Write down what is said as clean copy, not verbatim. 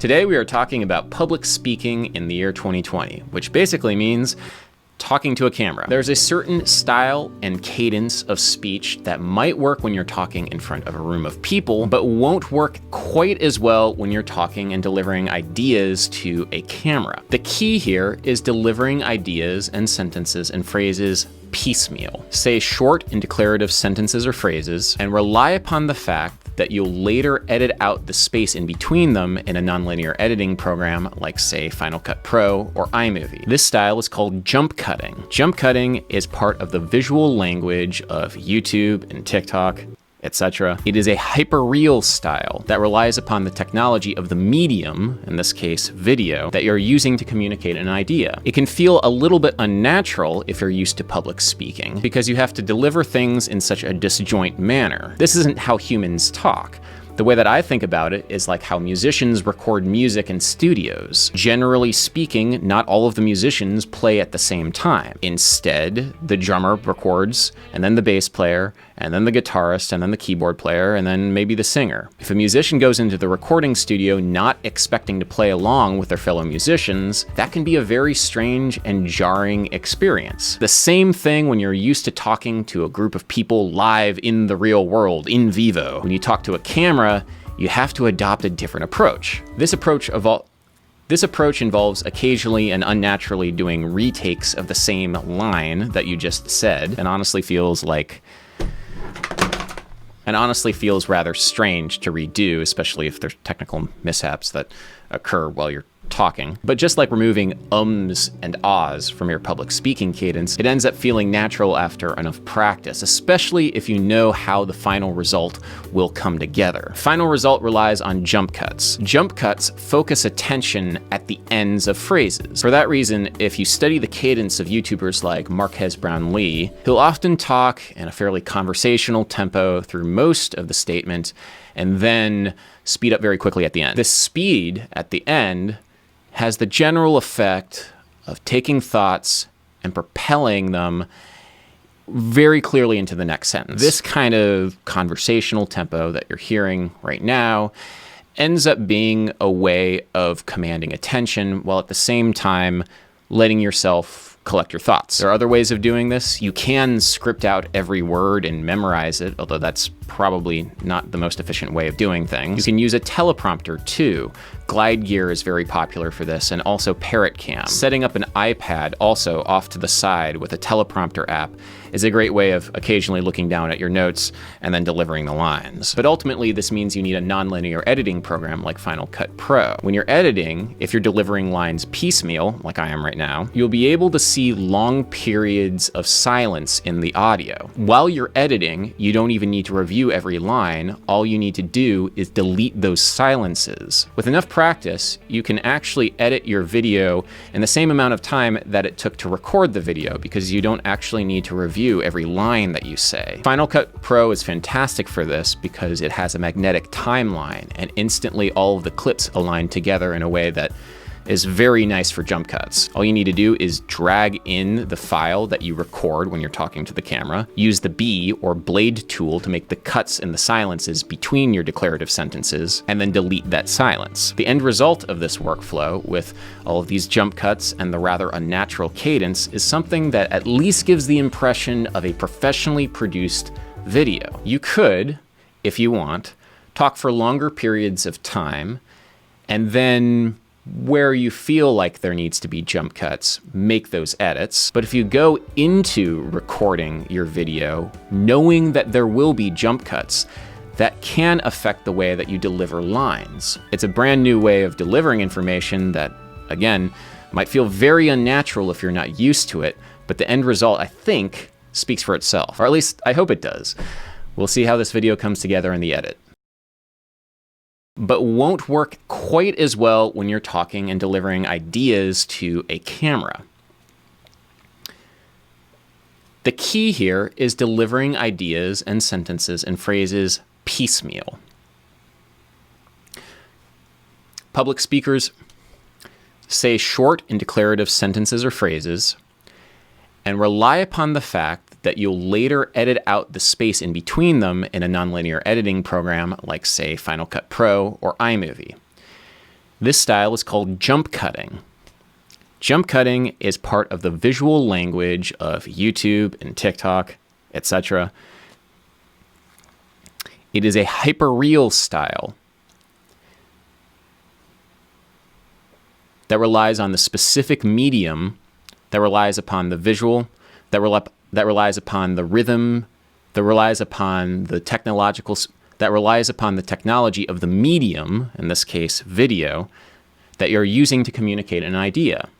Today we are talking about public speaking in the year 2020, which basically means talking to a camera. There's a certain style and cadence of speech that might work when you're talking in front of a room of people, but won't work quite as well when you're talking and delivering ideas to a camera. The key here is delivering ideas and sentences and phrases piecemeal. Say short and declarative sentences or phrases, and rely upon the fact that you'll later edit out the space in between them in a nonlinear editing program like, say, Final Cut Pro or iMovie. This style is called jump cutting. Jump cutting is part of the visual language of YouTube and TikTok, etc. It is a hyperreal style that relies upon the technology of the medium, in this case video, that you're using to communicate an idea. It can feel a little bit unnatural if you're used to public speaking, because you have to deliver things in such a disjoint manner. This isn't how humans talk. The way that I think about it is like how musicians record music in studios. Generally speaking, not all of the musicians play at the same time. Instead, the drummer records, and then the bass player, and then the guitarist, and then the keyboard player, and then maybe the singer. If a musician goes into the recording studio not expecting to play along with their fellow musicians, that can be a very strange and jarring experience. The same thing when you're used to talking to a group of people live in the real world, in vivo. When you talk to a camera, you have to adopt a different approach. This approach involves occasionally and unnaturally doing retakes of the same line that you just said, and honestly feels rather strange to redo, especially if there's technical mishaps that occur while you're talking. But just like removing ums and ahs from your public speaking cadence, it ends up feeling natural after enough practice, especially if you know how the final result will come together. Final result relies on jump cuts. Jump cuts focus attention at the ends of phrases. For that reason, if you study the cadence of YouTubers like Marquez Brownlee, he'll often talk in a fairly conversational tempo through most of the statement and then speed up very quickly at the end. This speed at the end has the general effect of taking thoughts and propelling them very clearly into the next sentence. This kind of conversational tempo that you're hearing right now ends up being a way of commanding attention while at the same time letting yourself collect your thoughts. There are other ways of doing this. You can script out every word and memorize it, although that's probably not the most efficient way of doing things. You can use a teleprompter too. Glide Gear is very popular for this, and also Parrot Cam. Setting up an iPad also off to the side with a teleprompter app is a great way of occasionally looking down at your notes and then delivering the lines. But ultimately, this means you need a nonlinear editing program like Final Cut Pro. When you're editing, if you're delivering lines piecemeal, like I am right now, you'll be able to see long periods of silence in the audio. While you're editing, you don't even need to review every line. All you need to do is delete those silences. With enough practice, you can actually edit your video in the same amount of time that it took to record the video, because you don't actually need to review every line that you say. Final Cut Pro is fantastic for this because it has a magnetic timeline, and instantly all of the clips align together in a way that is very nice for jump cuts. All you need to do is drag in the file that you record when you're talking to the camera, use the B or blade tool to make the cuts and the silences between your declarative sentences, and then delete that silence. The end result of this workflow, with all of these jump cuts and the rather unnatural cadence, is something that at least gives the impression of a professionally produced video. You could, if you want, talk for longer periods of time, and then where you feel like there needs to be jump cuts, make those edits. But if you go into recording your video knowing that there will be jump cuts, that can affect the way that you deliver lines. It's a brand new way of delivering information that, again, might feel very unnatural if you're not used to it, but the end result, I think, speaks for itself, or at least I hope it does. We'll see how this video comes together in the edit. But won't work quite as well when you're talking and delivering ideas to a camera. The key here is delivering ideas and sentences and phrases piecemeal. Public speakers say short and declarative sentences or phrases and rely upon the fact that you'll later edit out the space in between them in a nonlinear editing program like, say, Final Cut Pro or iMovie. This style is called jump cutting. Jump cutting is part of the visual language of YouTube and TikTok, etc. It is a hyperreal style that relies on the specific medium, that relies upon the visual, that relies upon the rhythm, that relies upon the that relies upon the technology of the medium, in this case video, that you're using to communicate an idea.